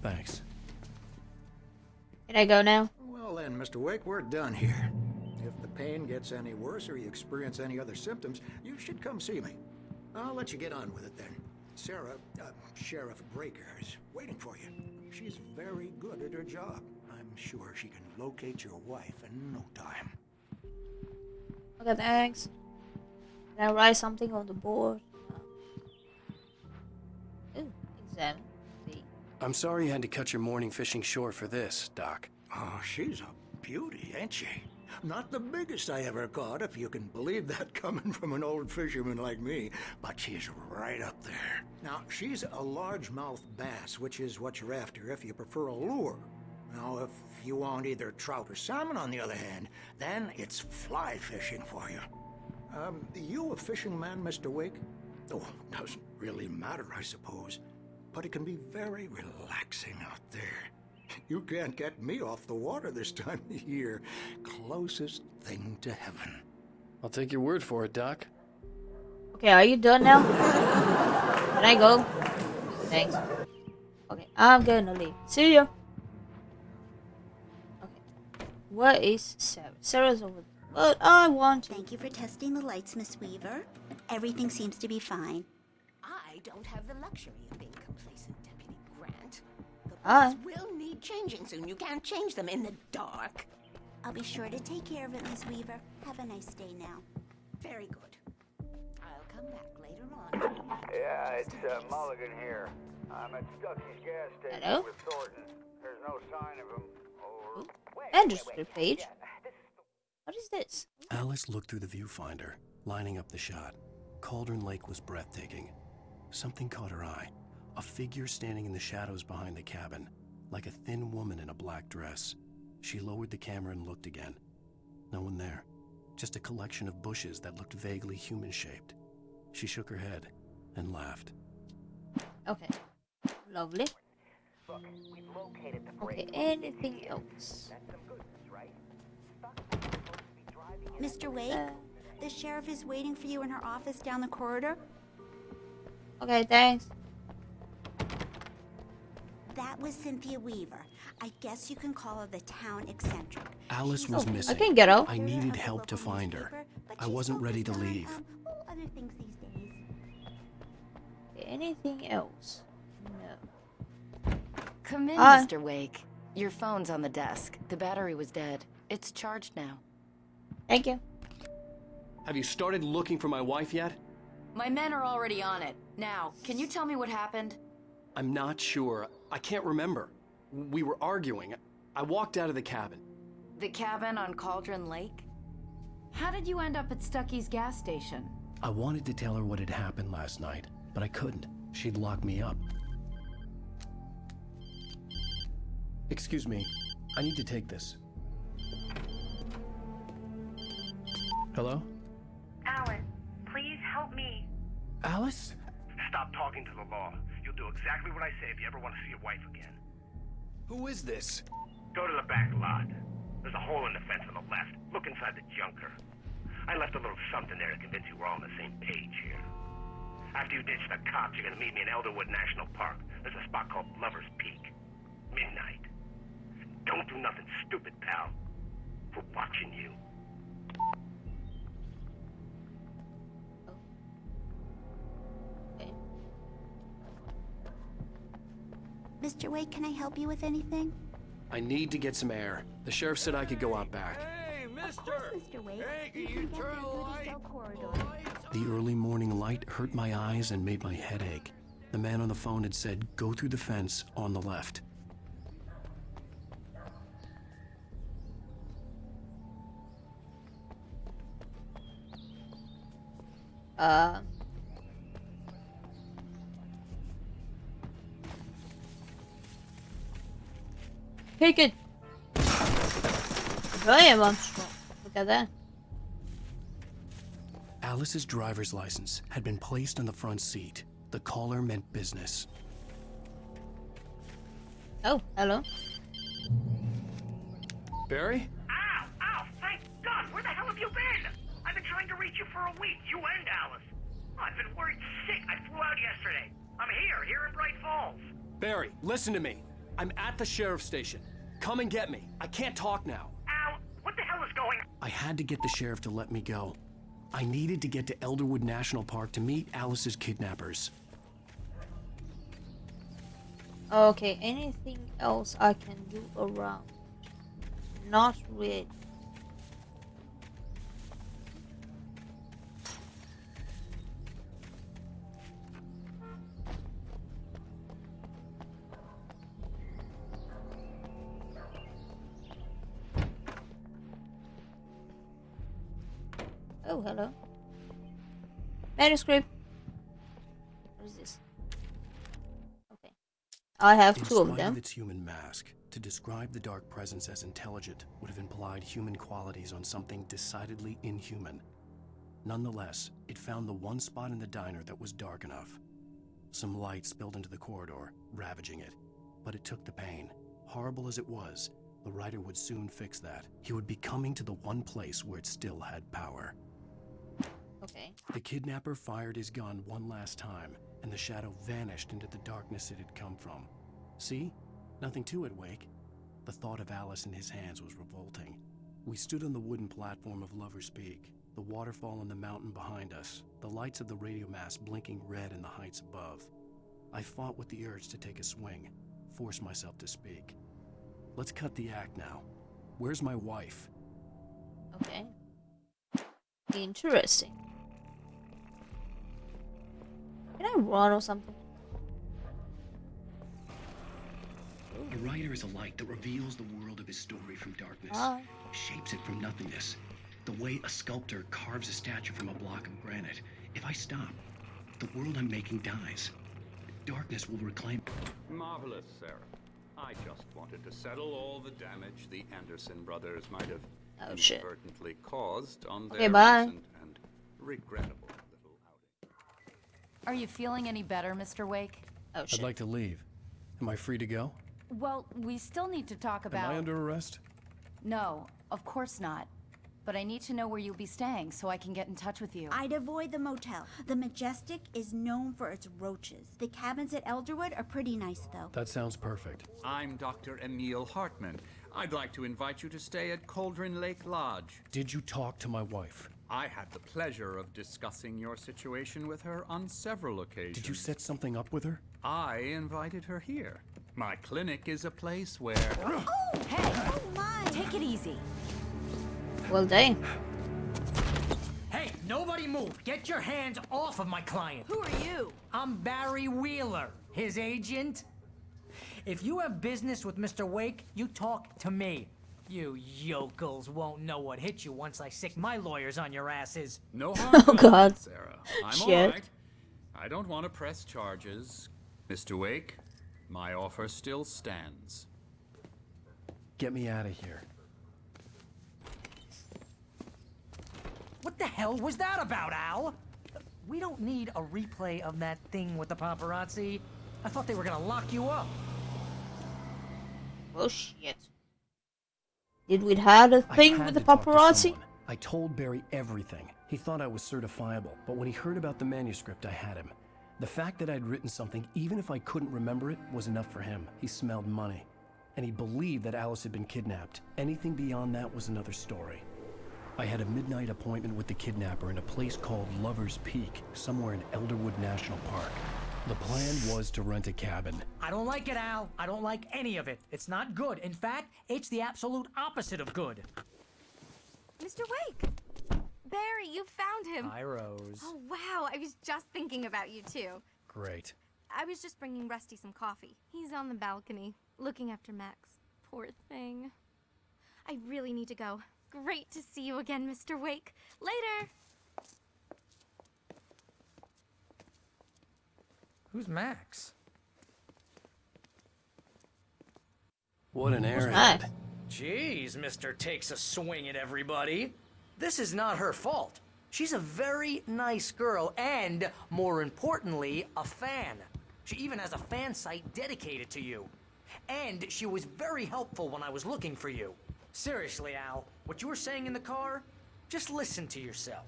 Thanks. Can I go now? Well then, Mr. Wake, we're done here. If the pain gets any worse or you experience any other symptoms, you should come see me. I'll let you get on with it then. Sarah, Sheriff Breaker, is waiting for you. She's very good at her job. I'm sure she can locate your wife in no time. Okay, thanks. Can I write something on the board? Ooh, exam. I'm sorry you had to cut your morning fishing short for this, Doc. Oh, she's a beauty, ain't she? Not the biggest I ever caught, if you can believe that coming from an old fisherman like me, but she's right up there. Now, she's a largemouth bass, which is what you're after if you prefer a lure. Now, if you want either trout or salmon, on the other hand, then it's fly fishing for you. You a fishing man, Mr. Wake? Oh, doesn't really matter, I suppose. But it can be very relaxing out there. You can't get me off the water this time of year. Closest thing to heaven. I'll take your word for it, Doc. Okay, are you done now? Can I go? Thanks. Okay, I'm gonna leave. See ya. Okay. What is Sarah? Sarah's over there. But I want to. Thank you for testing the lights, Miss Weaver. Everything seems to be fine. I don't have the luxury of being complacent, Deputy Grant. The Ah. bulbs will need changing soon. You can't change them in the dark. I'll be sure to take care of it, Miss Weaver. Have a nice day now. Very good. I'll come back later on. Yeah, it's Mulligan here. I'm at Stucky's gas station Hello? with Thornton. There's no sign of him. Over. Industry page. What is this? Alice looked through the viewfinder, lining up the shot. Cauldron Lake was breathtaking. Something caught her eye. A figure standing in the shadows behind the cabin, like a thin woman in a black dress. She lowered the camera and looked again. No one there. Just a collection of bushes that looked vaguely human-shaped. She shook her head and laughed. Okay. Lovely. Look, we've located the Okay, break. anything else? That's some good news, right? Stucky's supposed to be driving in Mr. Wake, the sheriff is waiting for you in her office down the corridor. Okay, thanks. That was Cynthia Weaver. I guess you can call her the town eccentric. Alice She's was a missing. I can get out. I editor needed of the help to local find her. newspaper, but I she's wasn't ready to focused on, leave. other things these days. Anything else? No. Come in, Hi. Mr. Wake. Your phone's on the desk. The battery was dead. It's charged now. Thank you. Have you started looking for my wife yet? My men are already on it. Now, can you tell me what happened? I'm not sure. I can't remember. We were arguing. I walked out of the cabin. The cabin on Cauldron Lake? How did you end up at Stucky's gas station? I wanted to tell her what had happened last night, but I couldn't. She'd lock me up. Excuse me. I need to take this. Hello? Alan, please help me. Alice? Stop talking to the law. You'll do exactly what I say if you ever want to see your wife again. Who is this? Go to the back lot. There's a hole in the fence on the left. Look inside the junker. I left a little something there to convince you we're all on the same page here. After you ditch the cops, you're gonna meet me in Elderwood National Park. There's a spot called Lover's Peak. Midnight. Don't do nothing stupid, pal. We're watching you. Okay. Mr. Wake, can I help you with anything? I need to get some air. The sheriff said I could go out back. Hey, Of course, Mr. Wake. You can get there through the cell corridor. The early morning light hurt my eyes and made my head ache. The man on the phone had said, go through the fence on the left. Uh. Take it. Brilliant one. Look at that. Alice's driver's license had been placed on the front seat. The caller meant business. Oh, hello. Barry? Ow! Ow! Thank God! Where the hell have you been? I've been trying to reach you for a week. You and Alice. I've been worried sick. I flew out yesterday. I'm here in Bright Falls. Barry, listen to me. I'm at the sheriff's station. Come and get me. I can't talk now. Al, what the hell is going on? I had to get the sheriff to let me go. I needed to get to Elderwood National Park to meet Alice's kidnappers. Okay, anything else I can do around? Not really. Oh, hello. Manuscript. What is this? Okay. I have In two of spite them. of its human mask, to describe the dark presence as intelligent would have implied human qualities on something decidedly inhuman. Nonetheless, it found the one spot in the diner that was dark enough. Some light spilled into the corridor, ravaging it. But it took the pain. Horrible as it was, the writer would soon fix that. He would be coming to the one place where it still had power. Okay. The kidnapper fired his gun one last time, and the shadow vanished into the darkness it had come from. See? Nothing to it, Wake. The thought of Alice in his hands was revolting. We stood on the wooden platform of Lover's Peak, the waterfall on the mountain behind us, the lights of the radio mast blinking red in the heights above. I fought with the urge to take a swing, force myself to speak. Let's cut the act now. Where's my wife? Okay. Interesting. Can I run or something? A writer is a light that reveals the world of his story from darkness, shapes it from nothingness. The way a sculptor carves a statue from a block of granite. If I stop, the world I'm making dies. Darkness will reclaim. Marvelous, Sarah. I just wanted to settle all the damage the Anderson brothers might have inadvertently caused on their recent and regrettable little outing. Are you feeling any better, Mr. Wake? Oh, shit. I'd like to leave. Am I free to go? Well, we still need to talk about... Am I under arrest? No, of course not. But I need to know where you'll be staying so I can get in touch with you. I'd avoid the motel. The Majestic is known for its roaches. The cabins at Elderwood are pretty nice, though. That sounds perfect. I'm Dr. Emil Hartman. I'd like to invite you to stay at Cauldron Lake Lodge. Did you talk to my wife? I had the pleasure of discussing your situation with her on several occasions. Did you set something up with her? I invited her here. My clinic is a place where... Oh, hey! Oh, my! Take it easy. Well, dang. Hey, nobody move! Get your hands off of my client! Who are you? I'm Barry Wheeler, his agent. If you have business with Mr. Wake, you talk to me. You yokels won't know what hit you once I sick my lawyers on your asses. No harm Oh, God. Sarah. I'm Shit. all right. I don't want to press charges. Mr. Wake, my offer still stands. Get me out of here. What the hell was that about, Al? We don't need a replay of that thing with the paparazzi. I thought they were gonna lock you up. Oh, shit. Did we have a thing with the paparazzi? I told Barry everything. He thought I was certifiable, but when he heard about the manuscript, I had him. The fact that I'd written something, even if I couldn't remember it, was enough for him. He smelled money. And he believed that Alice had been kidnapped. Anything beyond that was another story. I had a midnight appointment with the kidnapper in a place called Lover's Peak, somewhere in Elderwood National Park. The plan was to rent a cabin. I don't like it, Al. I don't like any of it. It's not good. In fact, it's the absolute opposite of good. Mr. Wake! Barry, you found him! Hi, Rose. Oh, wow. I was just thinking about you, too. Great. I was just bringing Rusty some coffee. He's on the balcony, looking after Max. Poor thing. I really need to go. Great to see you again, Mr. Wake. Later! Who's Max? What an Nice. airhead. Jeez, Mr. Takes a swing at everybody. This is not her fault. She's a very nice girl and, more importantly, a fan. She even has a fan site dedicated to you. And she was very helpful when I was looking for you. Seriously, Al, what you were saying in the car, just listen to yourself.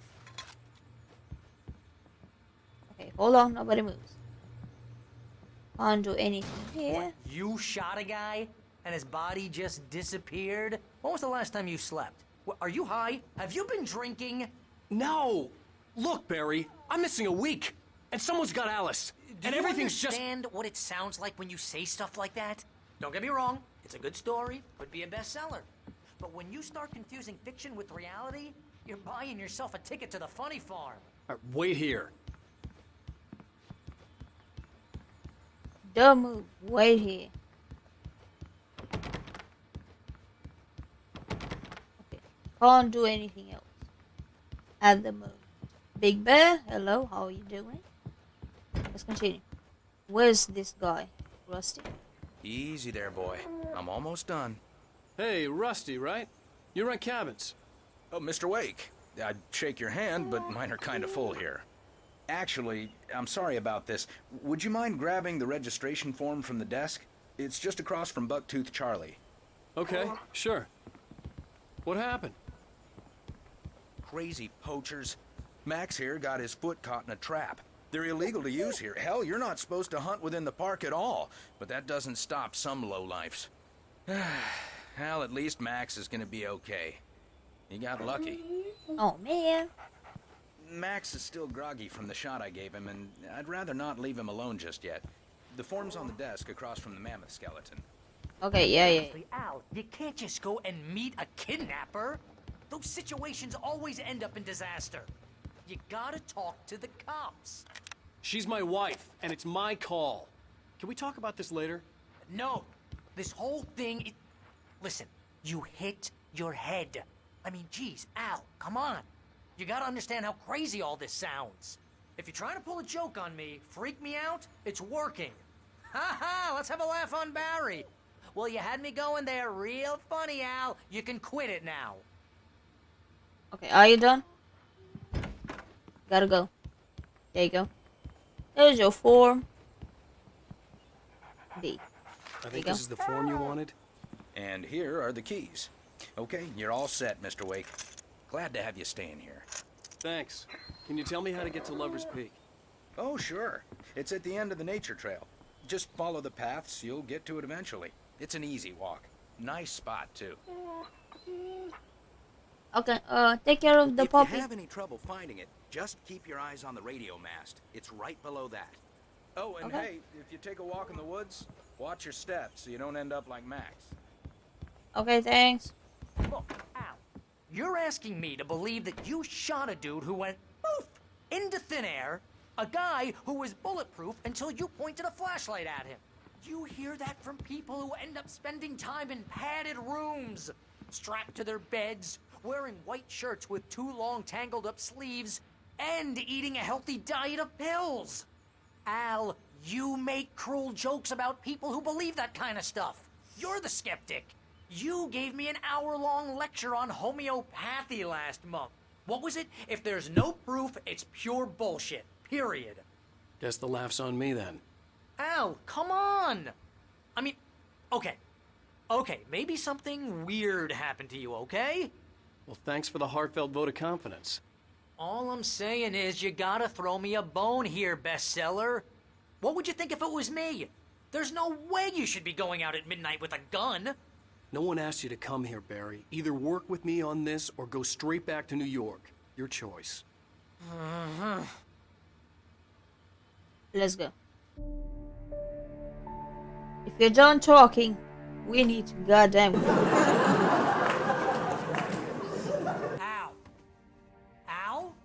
Okay, hold on. Nobody moves. Can't do anything here. What, you shot a guy and his body just disappeared? When was the last time you slept? What, are you high? Have you been drinking? No! Look, Barry, I'm missing a week, and someone's got Alice, and everything's just... Do you understand what it sounds like when you say stuff like that? Don't get me wrong, it's a good story, could be a bestseller. But when you start confusing fiction with reality, you're buying yourself a ticket to the funny farm. All right, wait here. Don't move. Wait here. Okay. Can't do anything else at the moment. Big Bear, hello. How are you doing? Let's continue. Where's this guy? Rusty? Easy there, boy. I'm almost done. Hey, Rusty, right? You rent cabins. Oh, Mr. Wake. I'd shake your hand, but mine are kind of full here. Actually, I'm sorry about this. Would you mind grabbing the registration form from the desk? It's just across from Bucktooth Charlie. Okay, sure. What happened? Crazy poachers. Max here got his foot caught in a trap. They're illegal to use here. Hell, you're not supposed to hunt within the park at all. But that doesn't stop some lowlifes. Well, at least Max is gonna be okay. He got lucky. Oh, man. Max is still groggy from the shot I gave him, and I'd rather not leave him alone just yet. The form's on the desk across from the mammoth skeleton. Okay, yeah. Honestly, Al, you can't just go and meet a kidnapper. Those situations always end up in disaster. You gotta talk to the cops. She's my wife, and it's my call. Can we talk about this later? No, this whole thing Listen, you hit your head. I mean, geez, Al, come on. You gotta understand how crazy all this sounds. If you're trying to pull a joke on me, freak me out, it's working. Ha ha, let's have a laugh on Barry. Well, you had me going there real funny, Al. You can quit it now. Okay, are you done? Gotta go. There you go. There's your form. B. I think this is the form you wanted. And here are the keys. Okay, you're all set, Mr. Wake. Glad to have you staying here. Thanks. Can you tell me how to get to Lover's Peak? Oh, sure. It's at the end of the nature trail. Just follow the paths, you'll get to it eventually. It's an easy walk. Nice spot, too. Okay, take care of the puppy. If you have any trouble finding it, just keep your eyes on the radio mast. It's right below that. Oh, and hey, if you take a walk in the woods, watch your steps so you don't end up like Max. Okay, thanks. Look, Al, you're asking me to believe that you shot a dude who went poof into thin air, a guy who was bulletproof until you pointed a flashlight at him. You hear that from people who end up spending time in padded rooms, strapped to their beds, wearing white shirts with too long tangled up sleeves, and eating a healthy diet of pills. Al, you make cruel jokes about people who believe that kind of stuff. You're the skeptic. You gave me an hour-long lecture on homeopathy last month. What was it? If there's no proof, it's pure bullshit. Period. Guess the laugh's on me then. Al, come on! I mean, okay. Okay, maybe something weird happened to you, okay? Well, thanks for the heartfelt vote of confidence. All I'm saying is you gotta throw me a bone here, bestseller. What would you think if it was me? There's no way you should be going out at midnight with a gun. No one asked you to come here, Barry. Either work with me on this or go straight back to New York. Your choice. Let's go. If you're done talking, we need to goddamn go. Al? Al?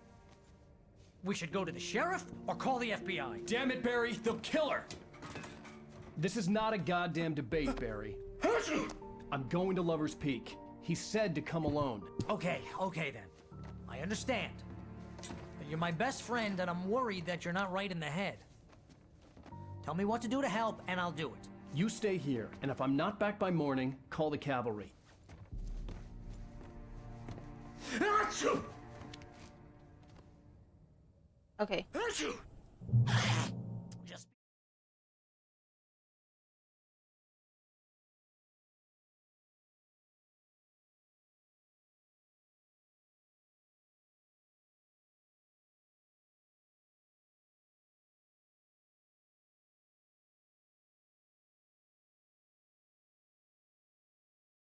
We should go to the sheriff or call the FBI. Damn it, Barry, they'll kill her! This is not a goddamn debate, Barry. I'm going to Lover's Peak. He said to come alone. Okay then. I understand. You're my best friend and I'm worried that you're not right in the head. Tell me what to do to help and I'll do it. You stay here, and if I'm not back by morning, call the cavalry. Okay.